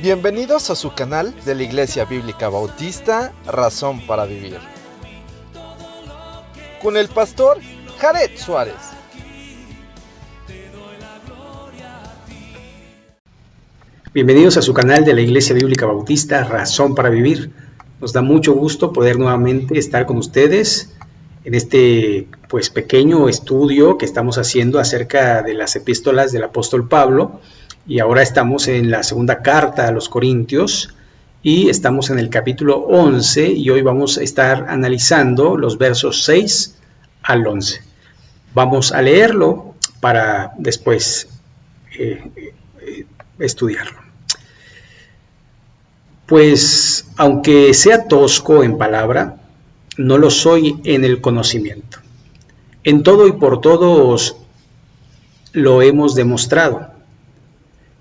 Bienvenidos a su canal de la Iglesia Bíblica Bautista, Razón para Vivir, con el pastor Jared Suárez. Bienvenidos a su canal de la Iglesia Bíblica Bautista, Razón para Vivir. Nos da mucho gusto poder nuevamente estar con ustedes en este pequeño estudio que estamos haciendo acerca de las epístolas del apóstol Pablo. Y ahora estamos en la segunda carta a los Corintios y estamos en el capítulo 11 y hoy vamos a estar analizando los versos 6 al 11. Vamos a leerlo para después estudiarlo. Pues aunque sea tosco en palabra, no lo soy en el conocimiento. En todo y por todos lo hemos demostrado.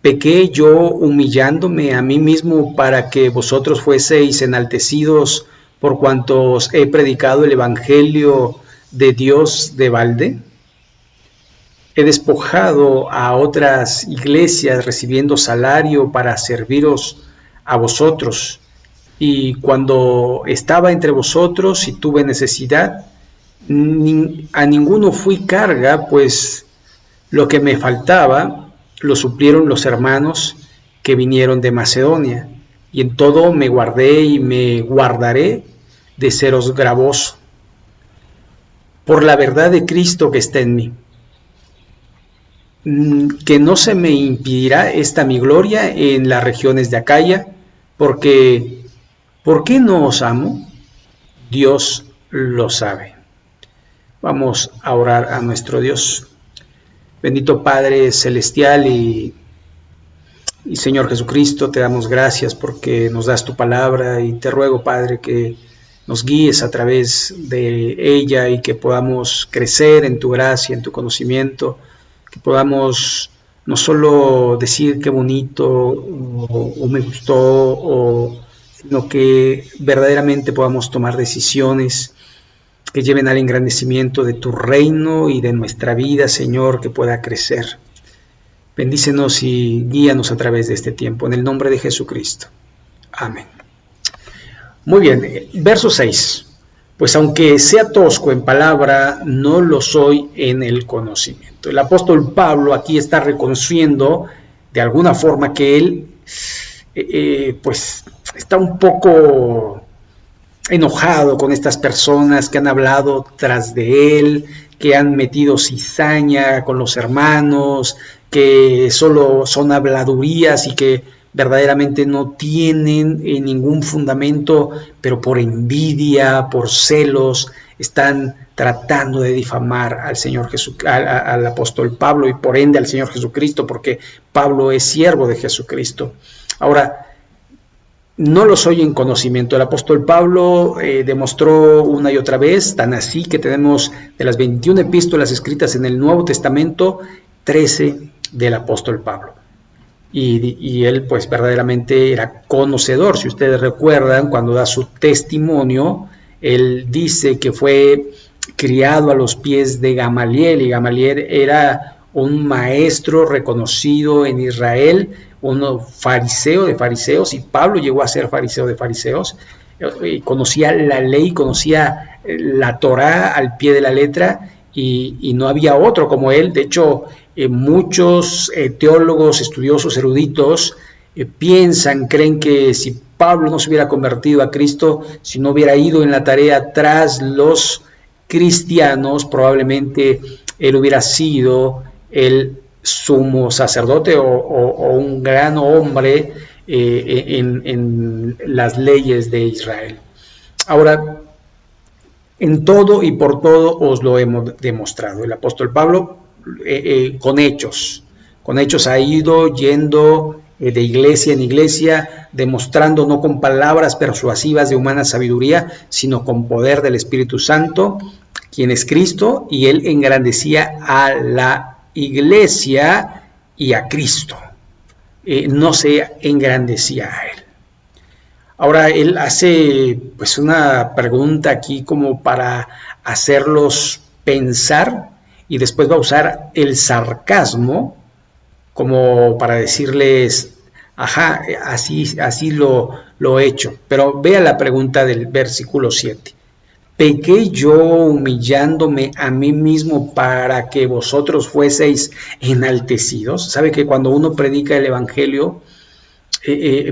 ¿Pequé yo humillándome a mí mismo para que vosotros fueseis enaltecidos por cuanto os he predicado el evangelio de Dios de balde? He despojado a otras iglesias recibiendo salario para serviros a vosotros, y cuando estaba entre vosotros y tuve necesidad, a ninguno fui carga, pues lo que me faltaba lo suplieron los hermanos que vinieron de Macedonia, y en todo me guardé y me guardaré de seros gravoso, por la verdad de Cristo que está en mí, que no se me impedirá esta mi gloria en las regiones de Acaya, porque ¿por qué no os amo? Dios lo sabe. Vamos a orar a nuestro Dios. Bendito Padre Celestial y Señor Jesucristo, te damos gracias porque nos das tu palabra y te ruego, Padre, que nos guíes a través de ella y que podamos crecer en tu gracia, en tu conocimiento, que podamos no solo decir qué bonito o me gustó, sino que verdaderamente podamos tomar decisiones que lleven al engrandecimiento de tu reino y de nuestra vida, Señor, que pueda crecer. Bendícenos y guíanos a través de este tiempo, en el nombre de Jesucristo. Amén. Muy bien, verso 6. Pues aunque sea tosco en palabra, no lo soy en el conocimiento. El apóstol Pablo aquí está reconociendo de alguna forma que él está un poco enojado con estas personas que han hablado tras de él, que han metido cizaña con los hermanos, que solo son habladurías y que verdaderamente no tienen ningún fundamento, pero por envidia, por celos, están tratando de difamar al Señor al apóstol Pablo y por ende al Señor Jesucristo, porque Pablo es siervo de Jesucristo. Ahora, no lo soy en conocimiento. El apóstol Pablo demostró una y otra vez, tan así que tenemos de las 21 epístolas escritas en el Nuevo Testamento, 13 del apóstol Pablo. Y él pues verdaderamente era conocedor. Si ustedes recuerdan, cuando da su testimonio, él dice que fue criado a los pies de Gamaliel, y Gamaliel era un maestro reconocido en Israel, un fariseo de fariseos, y Pablo llegó a ser fariseo de fariseos, conocía la ley, conocía la Torá al pie de la letra, y no había otro como él. De hecho, muchos teólogos, estudiosos, eruditos, creen que si Pablo no se hubiera convertido a Cristo, si no hubiera ido en la tarea tras los cristianos, probablemente él hubiera sido el sumo sacerdote o un gran hombre en las leyes de Israel. Ahora, en todo y por todo os lo hemos demostrado. El apóstol Pablo con hechos ha ido yendo de iglesia en iglesia, demostrando no con palabras persuasivas de humana sabiduría, sino con poder del Espíritu Santo, quien es Cristo, y él engrandecía a la iglesia y a Cristo, no se engrandecía a él. Ahora él hace una pregunta aquí como para hacerlos pensar, y después va a usar el sarcasmo como para decirles Ajá, así lo he hecho. Pero vea la pregunta del versículo 7. ¿Pequé yo humillándome a mí mismo para que vosotros fueseis enaltecidos? ¿Sabe que cuando uno predica el Evangelio,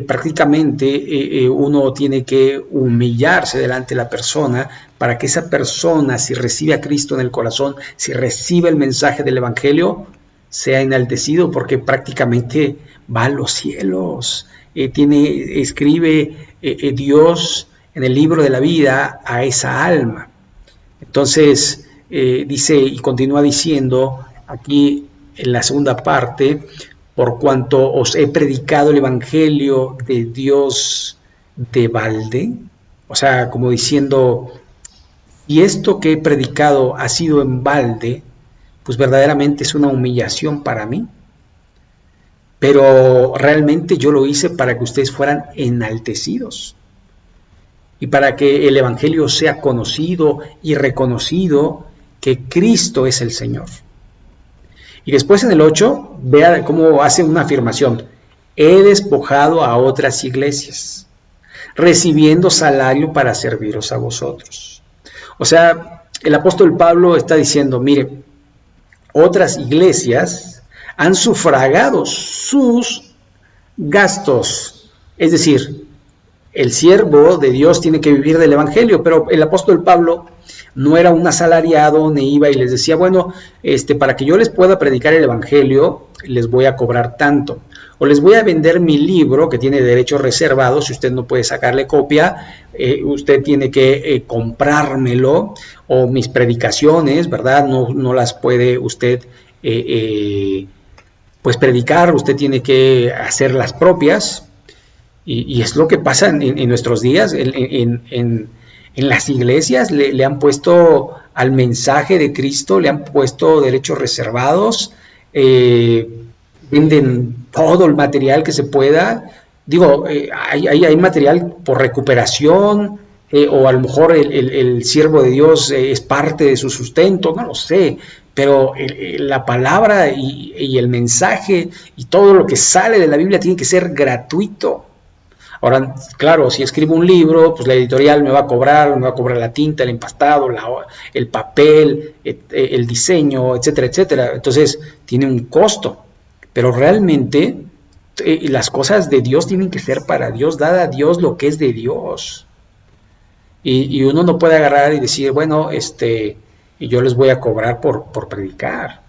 prácticamente uno tiene que humillarse delante de la persona para que esa persona, si recibe a Cristo en el corazón, si recibe el mensaje del Evangelio, sea enaltecido, porque prácticamente va a los cielos. Escribe Dios en el libro de la vida a esa alma. Entonces, dice y continúa diciendo aquí en la segunda parte: por cuanto os he predicado el evangelio de Dios de balde. O sea, como diciendo, y esto que he predicado ha sido en balde, pues verdaderamente es una humillación para mí. Pero realmente yo lo hice para que ustedes fueran enaltecidos y para que el evangelio sea conocido y reconocido que Cristo es el Señor. Y después en el 8, vea cómo hace una afirmación: he despojado a otras iglesias, recibiendo salario para serviros a vosotros. O sea, el apóstol Pablo está diciendo, mire, otras iglesias han sufragado sus gastos. Es decir, el siervo de Dios tiene que vivir del evangelio, pero el apóstol Pablo no era un asalariado, ni iba y les decía, bueno, para que yo les pueda predicar el evangelio, les voy a cobrar tanto, o les voy a vender mi libro que tiene derechos reservados. Si usted no puede sacarle copia, usted tiene que comprármelo, o mis predicaciones, ¿verdad? No las puede usted pues predicar, usted tiene que hacer las propias. Y es lo que pasa en nuestros días. En las iglesias le han puesto al mensaje de Cristo, le han puesto derechos reservados, venden todo el material que se pueda. Digo, hay material por recuperación, o a lo mejor el siervo de Dios es parte de su sustento, no lo sé, pero la palabra y el mensaje y todo lo que sale de la Biblia tiene que ser gratuito. Ahora, claro, si escribo un libro, pues la editorial me va a cobrar la tinta, el empastado, el papel, el diseño, etcétera, etcétera. Entonces, tiene un costo. Pero realmente las cosas de Dios tienen que ser para Dios, dada a Dios lo que es de Dios. Y uno no puede agarrar y decir, bueno, yo les voy a cobrar por predicar.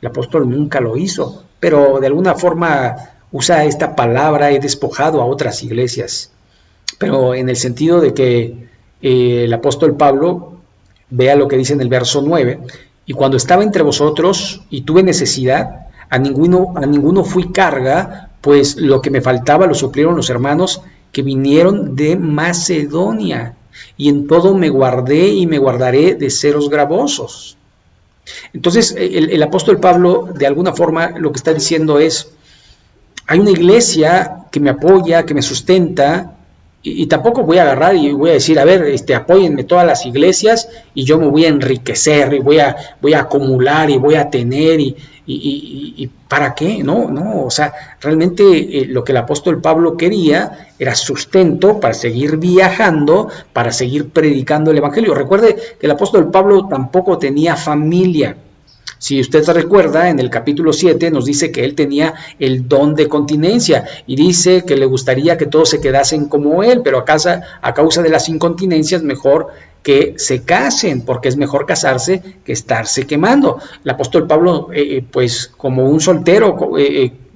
El apóstol nunca lo hizo, pero de alguna forma usa esta palabra, he despojado a otras iglesias, pero en el sentido de que el apóstol Pablo, vea lo que dice en el verso 9, y cuando estaba entre vosotros y tuve necesidad, a ninguno fui carga, pues lo que me faltaba lo suplieron los hermanos que vinieron de Macedonia, y en todo me guardé y me guardaré de seros gravosos. Entonces el apóstol Pablo de alguna forma lo que está diciendo es, hay una iglesia que me apoya, que me sustenta, y tampoco voy a agarrar y voy a decir, a ver, apóyenme todas las iglesias y yo me voy a enriquecer y voy a acumular y voy a tener y ¿para qué? No, o sea, realmente lo que el apóstol Pablo quería era sustento para seguir viajando, para seguir predicando el evangelio. Recuerde que el apóstol Pablo tampoco tenía familia. Si usted se recuerda, en el capítulo 7 nos dice que él tenía el don de continencia y dice que le gustaría que todos se quedasen como él, pero a causa de las incontinencias mejor que se casen, porque es mejor casarse que estarse quemando. El apóstol Pablo, pues como un soltero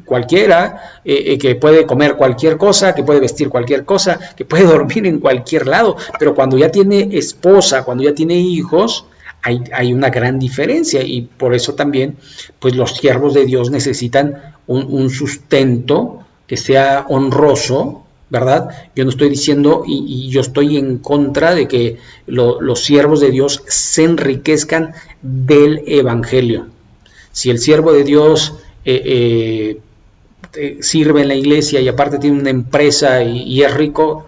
cualquiera, que puede comer cualquier cosa, que puede vestir cualquier cosa, que puede dormir en cualquier lado, pero cuando ya tiene esposa, cuando ya tiene hijos, hay una gran diferencia, y por eso también pues los siervos de Dios necesitan un sustento que sea honroso, ¿verdad? Yo no estoy diciendo y yo estoy en contra de que los siervos de Dios se enriquezcan del evangelio. Si el siervo de Dios sirve en la iglesia y aparte tiene una empresa y es rico,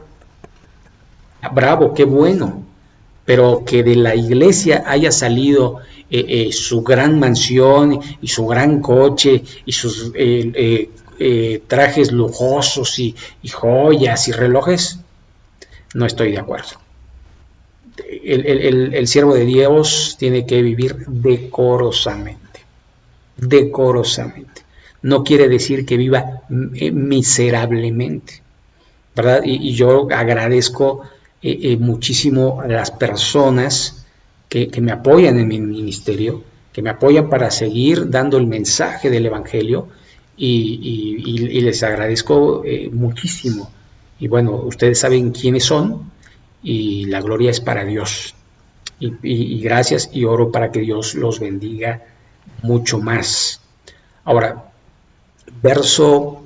bravo, qué bueno. Pero que de la iglesia haya salido su gran mansión y su gran coche y sus trajes lujosos y joyas y relojes, no estoy de acuerdo. El siervo de Dios tiene que vivir decorosamente, decorosamente. No quiere decir que viva miserablemente, ¿verdad? Y yo agradezco muchísimo a las personas que me apoyan en mi ministerio, que me apoyan para seguir dando el mensaje del Evangelio, y les agradezco muchísimo. Y bueno, ustedes saben quiénes son, y la gloria es para Dios. Y gracias, y oro para que Dios los bendiga mucho más. Ahora, verso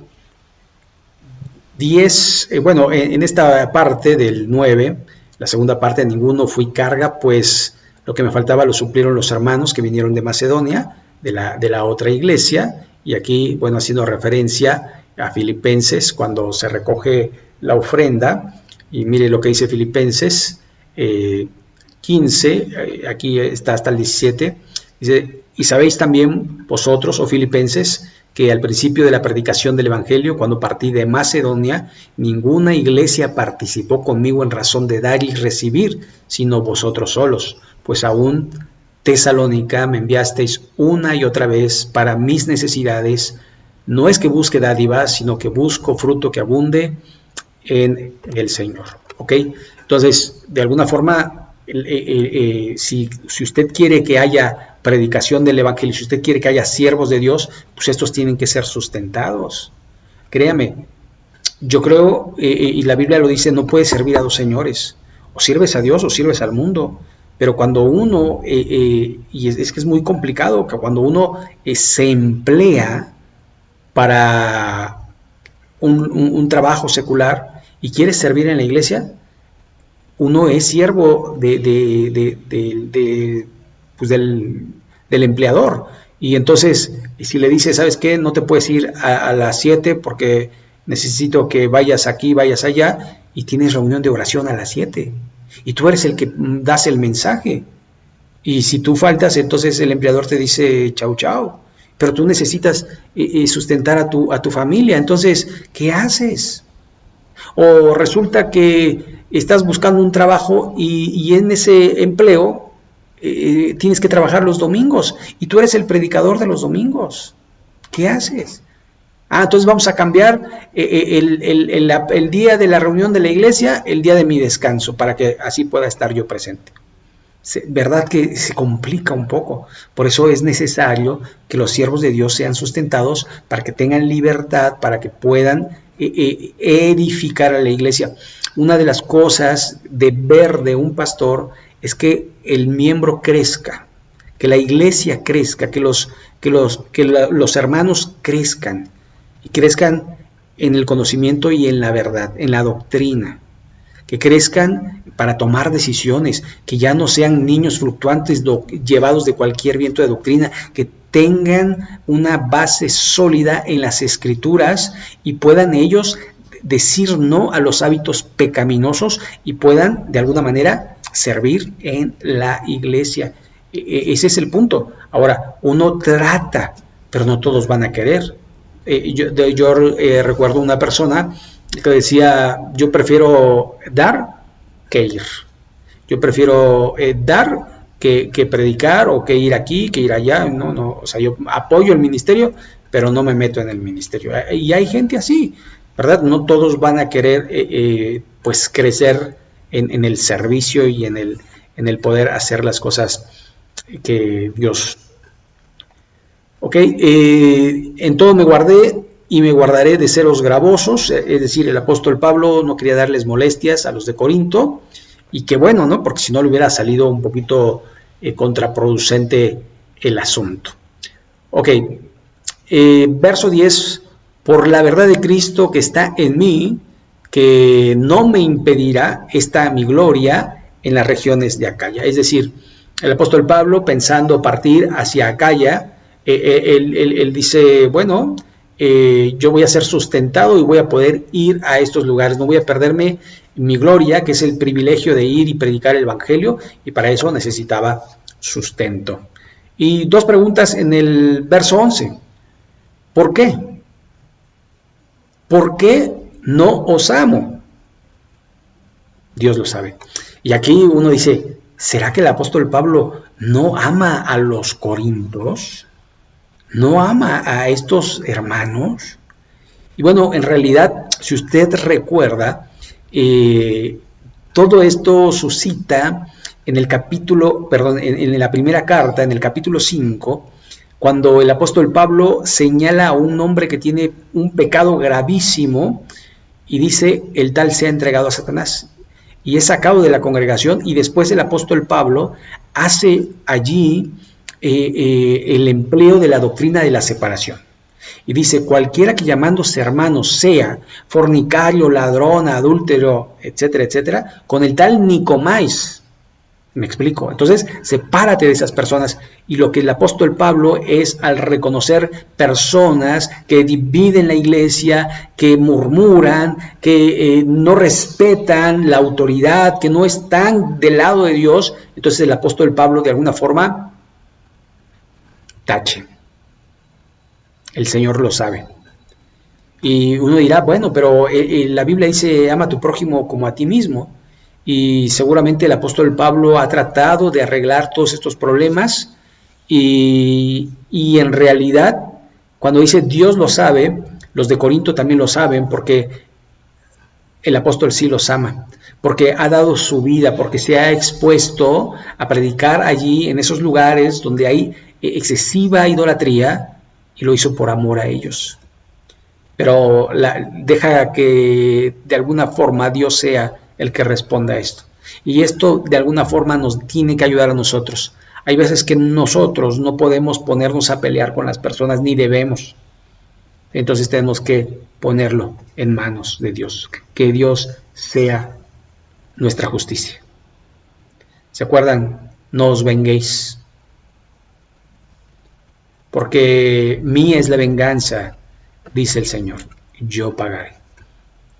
10, bueno, en esta parte del 9, la segunda parte, ninguno fui carga, pues lo que me faltaba lo suplieron los hermanos que vinieron de Macedonia, de la otra iglesia, y aquí, bueno, haciendo referencia a Filipenses, cuando se recoge la ofrenda, y mire lo que dice Filipenses 15, aquí está hasta el 17, dice, y sabéis también vosotros, oh Filipenses, que al principio de la predicación del Evangelio, cuando partí de Macedonia, ninguna iglesia participó conmigo en razón de dar y recibir, sino vosotros solos, pues aún Tesalónica me enviasteis una y otra vez para mis necesidades. No es que busque dádivas, sino que busco fruto que abunde en el Señor. ¿Ok? Entonces, de alguna forma, si usted quiere que haya predicación del Evangelio, si usted quiere que haya siervos de Dios, pues estos tienen que ser sustentados. Créame, yo creo, y la Biblia lo dice, no puedes servir a dos señores, o sirves a Dios o sirves al mundo. Pero cuando uno, y es que es muy complicado, que cuando uno se emplea para un trabajo secular y quiere servir en la iglesia, uno es siervo pues del empleador. Y entonces, si le dice, ¿sabes qué? No te puedes ir a las 7 porque necesito que vayas aquí, vayas allá, y tienes reunión de oración a las 7. Y tú eres el que das el mensaje. Y si tú faltas, entonces el empleador te dice chau, chau. Pero tú necesitas sustentar a tu familia. Entonces, ¿qué haces? O resulta que estás buscando un trabajo y en ese empleo tienes que trabajar los domingos y tú eres el predicador de los domingos. ¿Qué haces? Entonces vamos a cambiar el día de la reunión de la iglesia, el día de mi descanso, para que así pueda estar yo presente. ¿Verdad que se complica un poco? Por eso es necesario que los siervos de Dios sean sustentados para que tengan libertad, para que puedan edificar a la iglesia. Una de las cosas de ver de un pastor es que el miembro crezca, que la iglesia crezca, que los hermanos crezcan, y crezcan en el conocimiento y en la verdad, en la doctrina, que crezcan para tomar decisiones, que ya no sean niños fluctuantes llevados de cualquier viento de doctrina, que tengan una base sólida en las escrituras y puedan ellos decir no a los hábitos pecaminosos y puedan de alguna manera servir en la iglesia. Ese es el punto. Ahora, uno trata, pero no todos van a querer. Yo recuerdo una persona que decía, yo prefiero dar que ir. Yo prefiero dar que predicar o que ir aquí, que ir allá. No, o sea, yo apoyo el ministerio, pero no me meto en el ministerio. Y hay gente así, ¿verdad? No todos van a querer pues crecer en el servicio y en el poder hacer las cosas que Dios. Ok, en todo me guardé y me guardaré de seros gravosos, es decir, el apóstol Pablo no quería darles molestias a los de Corinto, y que bueno, ¿no? Porque si no le hubiera salido un poquito contraproducente el asunto. Ok, verso 10, por la verdad de Cristo que está en mí, que no me impedirá esta mi gloria en las regiones de Acaya. Es decir, el apóstol Pablo, pensando partir hacia Acaya, él dice, bueno, yo voy a ser sustentado y voy a poder ir a estos lugares, no voy a perderme mi gloria, que es el privilegio de ir y predicar el evangelio, y para eso necesitaba sustento. Y dos preguntas en el verso 11. ¿Por qué? ¿Por qué no os amo? Dios lo sabe. Y aquí uno dice, ¿será que el apóstol Pablo no ama a los corintios? ¿No ama a estos hermanos? Y bueno, en realidad, si usted recuerda, todo esto suscita en el capítulo, perdón, en la primera carta, en el capítulo 5, cuando el apóstol Pablo señala a un hombre que tiene un pecado gravísimo y dice, el tal sea entregado a Satanás. Y es sacado de la congregación, y después el apóstol Pablo hace allí el empleo de la doctrina de la separación. Y dice, cualquiera que llamándose hermano sea fornicario, ladrón, adúltero, etcétera, etcétera, con el tal ni comáis. ¿Me explico? Entonces, sepárate de esas personas. Y lo que el apóstol Pablo es, al reconocer personas que dividen la iglesia, que murmuran, que no respetan la autoridad, que no están del lado de Dios, entonces el apóstol Pablo de alguna forma tache. El Señor lo sabe. Y uno dirá, bueno, pero la Biblia dice, ama a tu prójimo como a ti mismo. Y seguramente el apóstol Pablo ha tratado de arreglar todos estos problemas y en realidad, cuando dice Dios lo sabe, los de Corinto también lo saben, porque el apóstol sí los ama, porque ha dado su vida, porque se ha expuesto a predicar allí en esos lugares donde hay excesiva idolatría, y lo hizo por amor a ellos. Pero deja que de alguna forma Dios sea el que responda a esto. Y esto de alguna forma nos tiene que ayudar a nosotros. Hay veces que nosotros no podemos ponernos a pelear con las personas, ni debemos. Entonces tenemos que ponerlo en manos de Dios. Que Dios sea nuestra justicia. ¿Se acuerdan? No os venguéis. Porque mía es la venganza, dice el Señor. Yo pagaré.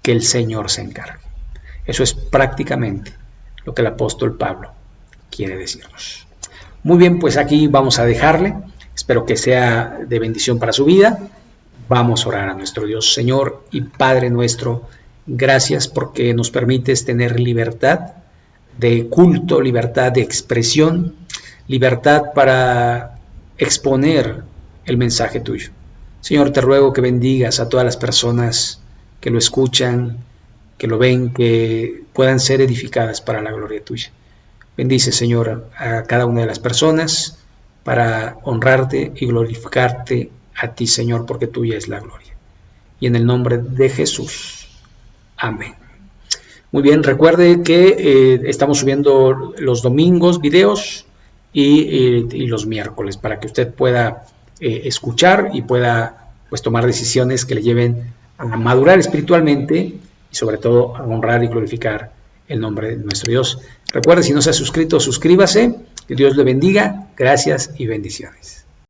Que el Señor se encargue. Eso es prácticamente lo que el apóstol Pablo quiere decirnos. Muy bien, pues aquí vamos a dejarle. Espero que sea de bendición para su vida. Vamos a orar a nuestro Dios. Señor y Padre nuestro, gracias porque nos permites tener libertad de culto, libertad de expresión, libertad para exponer el mensaje tuyo. Señor, te ruego que bendigas a todas las personas que lo escuchan, que lo ven, que puedan ser edificadas para la gloria tuya. Bendice, Señor, a cada una de las personas para honrarte y glorificarte a ti, Señor, porque tuya es la gloria. Y en el nombre de Jesús. Amén. Muy bien, recuerde que estamos subiendo los domingos videos y los miércoles para que usted pueda escuchar y pueda pues tomar decisiones que le lleven a madurar espiritualmente y sobre todo a honrar y glorificar el nombre de nuestro Dios. Recuerde, si no se ha suscrito, suscríbase. Que Dios le bendiga. Gracias y bendiciones.